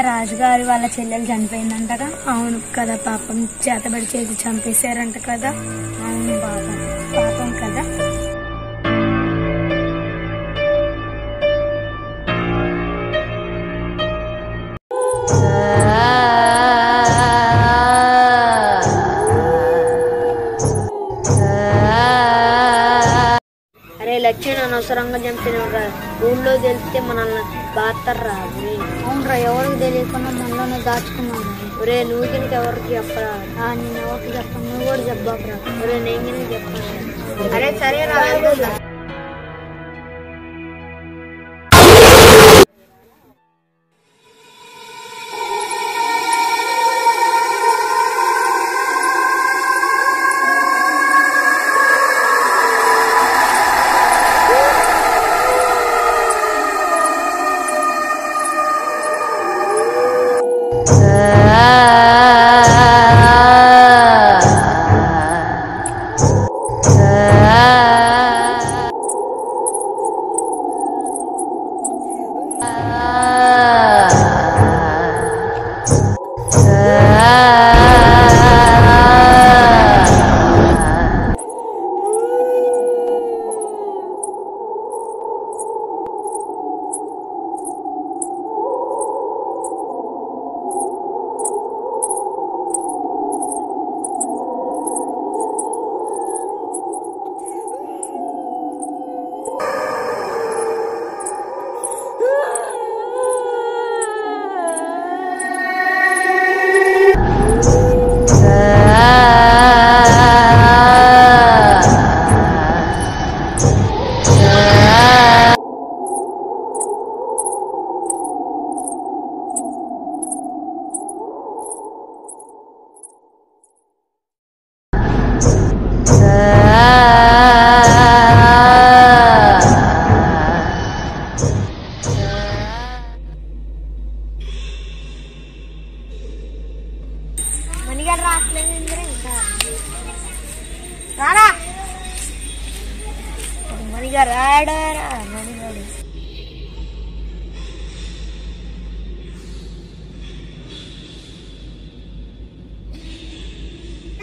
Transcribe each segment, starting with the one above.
రాజుగారి వాళ్ళ చెల్లెలు చనిపోయిందంటగా. అవును కదా, పాపం చేతబడి చేసి చంపేశారంట కదా. అవును పాపం కదా. అరే లక్ష్మణ్ అనవసరంగా చంపినరా, ఊళ్ళో తెలిస్తే మనల్ని బాత్తర్రా. అవునరా, ఎవరికి తెలియకుండా మనలోనే దాచుకున్నాను. ఒరే నువ్వు కింద ఎవరికి చెప్పరా? నేను ఎవరికి చెప్పను, నువ్వు కూడా చెప్పరా. ఒరే నేను కింద చెప్పను. అరే సరే రా.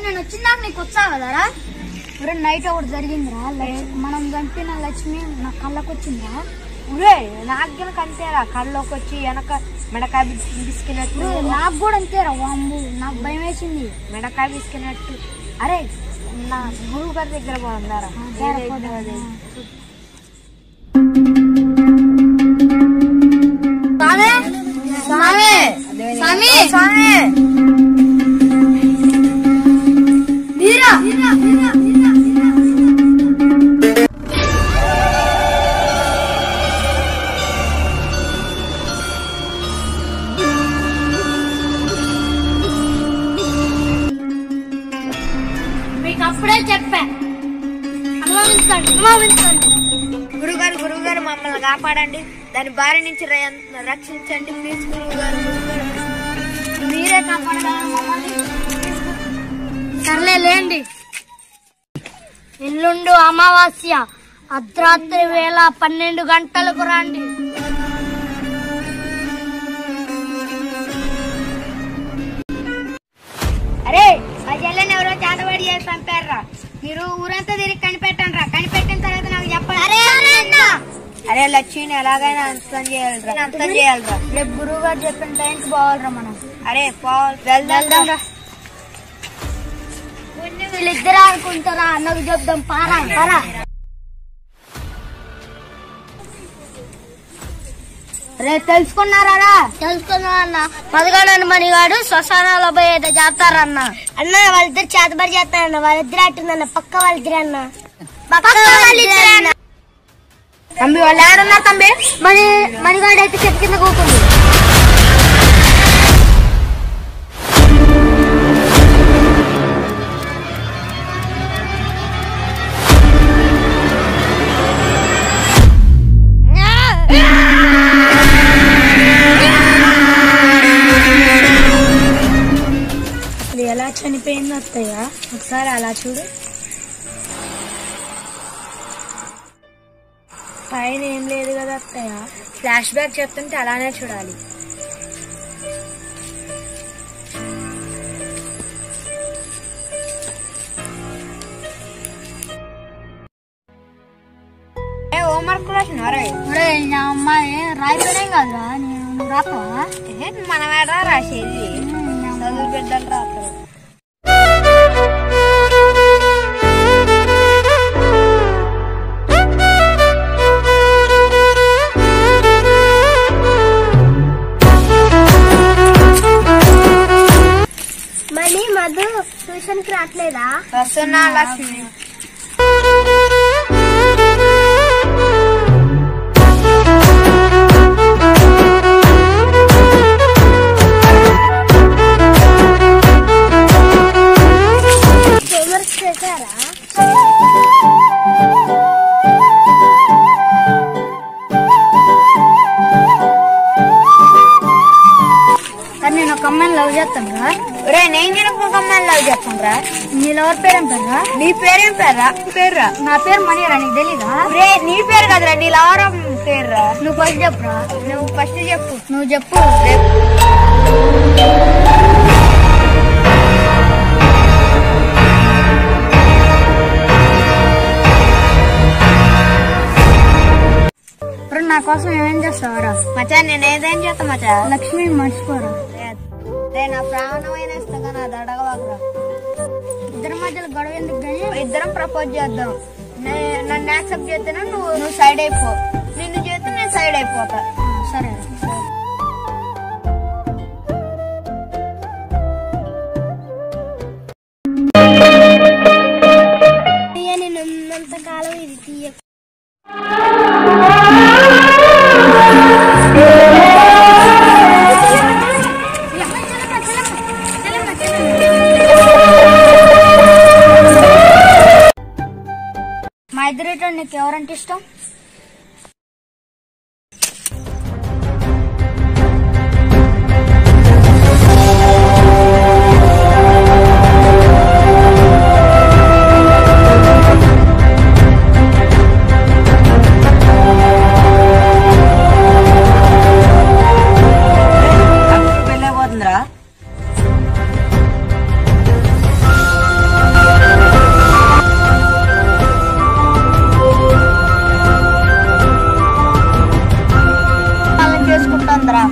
నేను వచ్చిందాక నీకు వచ్చా కదరా. నైట్ ఒకటి జరిగిందిరా, మనం చంపిన లక్ష్మి నా కళ్ళకి వచ్చిందిరా. నాకు కనుక అంతేరా, కళ్ళలోకి వచ్చి వెనక మెడకాయ బిస్కినట్టు. నాకు కూడా అంతేరా. వామ్ము, నాకు భయం వేసింది. మెడకాయ బిస్కినట్టు. అరే నా గురువు గారి దగ్గర పోదారా. మీకు అప్పుడే చెప్పా, గురుగారు మమ్మల్ని కాపాడండి, దాని బారి నుంచి రక్షించండి ప్లీజ్ గురువుగారు. మీరే కాపాడాలి మమ్మల్ని. సర్లే లేండి. ఎల్లుండు అమావాస్య అర్ధరాత్రి వేళ 12 గంటలకు రండి. అరే మా చెల్లెని ఎవరో చేతబడి చేసి చంపారా, మీరు ఊరంతా తిరిగి కనిపెట్టండి రా. కనిపెట్టిన తర్వాత నాకు చెప్పండి. అరే లక్ష్మిని ఎలాగైనా అంతం చేయాలిరా. రేపు గురువు గారు చెప్పిన టైంకి పోవాలరా మనం. అరే వెళ్దాం రా. వీళ్ళిద్దరు అనుకుంటారా, నాకు చెప్దాం. పారా. రే తెలుసుకున్నారా? తెలుసుకున్నా అన్న. మదిగాడు మణిగాడు శ్మశానాలో పోయి ఏదో చేస్తారన్న. అన్న వాళ్ళిద్దరు చేతబడి చేస్తారన్న. వాళ్ళిద్దరు అట్టుందన్న, పక్క వాళ్ళిద్దరు అన్న. తమ్మి వాళ్ళు ఏడన్నా తమ్మి? మణిగాడు అయితే చెట్టు కింద కూకుంది. ఎలా చనిపోయింది అత్తయ్య? ఒకసారి అలా చూడు. పైన ఏం లేదు కదా అత్తయ్య. ఫ్లాష్ బ్యాక్ చెప్తుంటే అలానే చూడాలి. రాసినారా? అమ్మాయి రాయిపోయినాం కదరా, నేను రాస్తావా? మనం ఎడా రాసేది, చదువు బిడ్డలు రాస్తారు. మనీ మధు ట్యూషన్ కి రావట్లేదా? వస్తున్నా లక్ష్మి. హోంవర్క్ చేశారా? నేను ఒక అమ్మాయిని లవ్ చేస్తాను రా. నేను ఒక అమ్మాయిని లవ్ చేస్తాను రా. నీ లవర్ పేరేం పేర్రా? నీ పేరేం పేర్రా? పేర్రా? నా పేరు మనీరా, నీకు తెలీదా? నీ పేరు కదరా, నీ లవర్ పేర్రా. నువ్వు ఫస్ట్ చెప్పురా. నువ్వు ఫస్ట్ చెప్పు. నువ్వు చెప్పు. నా కోసం ఏమేం చేస్తావరా? మచ్చా నేను ఏదేం చేస్తా మచ్చా. లక్ష్మి మర్చిపోరా. నా ప్రాణమైన ఇస్తాగా నా దడగవాకరా. ఇద్దరి మధ్యలో గొడవ ఎందుకు కానీ ఇద్దరం ప్రపోజ్ చేద్దాం. నన్ను యాక్సెప్ట్ చేస్తేనే నువ్వు సైడ్ అయిపో, నిన్ను చేస్తే నేను సైడ్ అయిపోతా. సరే. నేను ఉన్నంతకాలం ఇది తీయ. మా ఇద్దరితో నీకు ఎవరంటే ఇష్టం? వెళ్ళబోతుందిరా. చేసుకుంటుందిరా.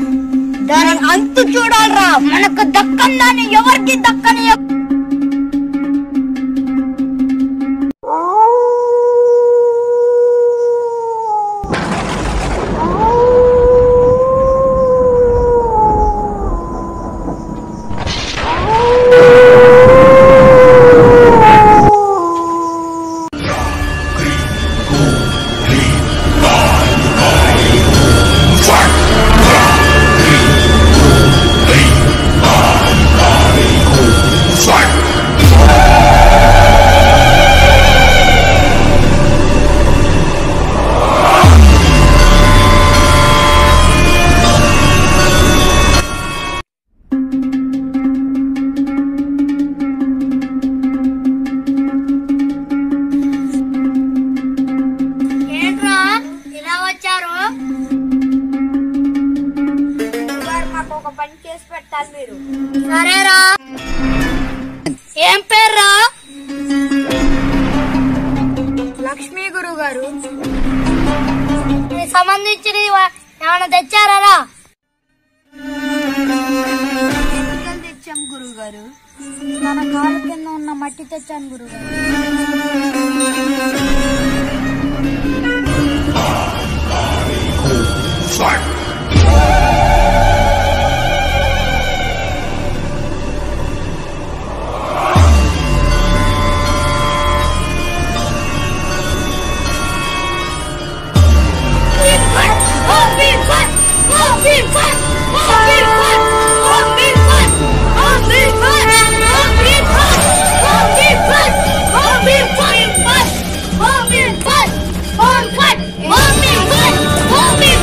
దాని అంతు చూడాలరా. మనకు దక్కని దాన్ని ఎవరికి దక్కని. సరేరా. ఏం పేర్రా? లక్ష్మీ గురువు గారు. సంబంధించిన ఏమైనా తెచ్చారా? తెచ్చాం గురువు గారు. మన కాలు కింద ఉన్న మట్టి తెచ్చాను గురువు గారు. Home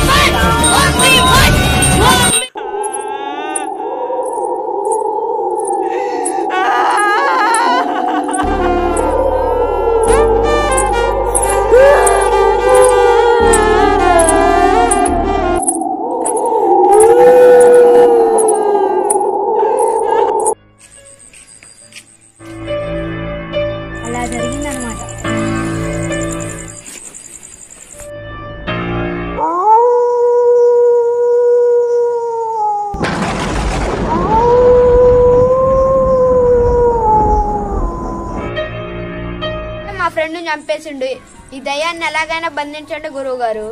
చంపేసిండు. ఈ దయ్యాన్ని ఎలాగైనా బంధించండి గురువు గారు.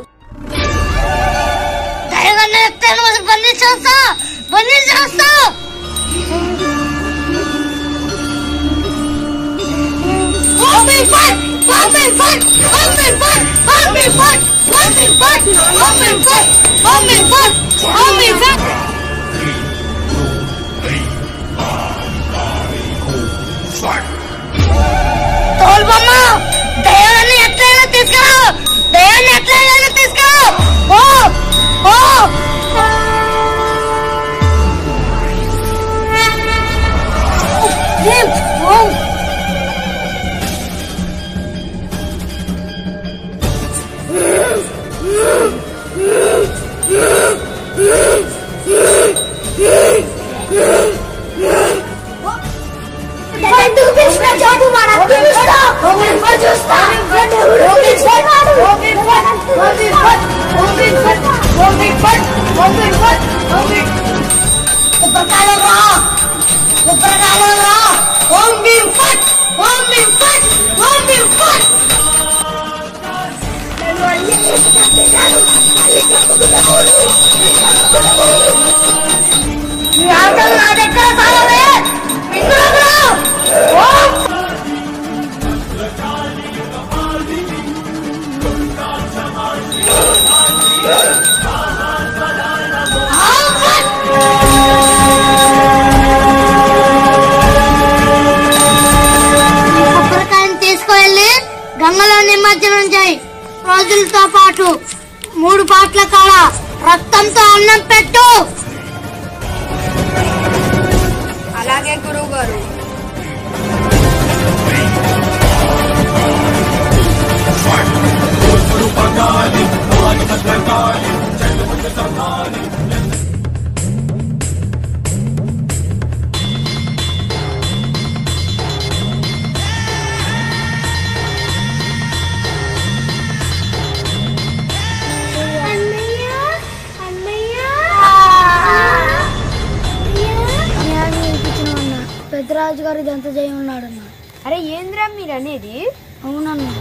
తోలుబొమ్మ దయ్యాన్ని ఎట్లయినా తీసుకురా, దయ్యాన్ని ఎట్లయినా తీసుకురా. గంగలో నిమజ్జనం చేయి. రోజులతో పాటు 3 పాటల కాడ రక్తంతో అన్నం పెట్టు. అలాగే గురువు గారు. పెద్దరాజు గారు ఇదంతా చేయి ఉన్నాడన్నా. అరే ఏంద్రా మీరు అనేది? అవునన్నా.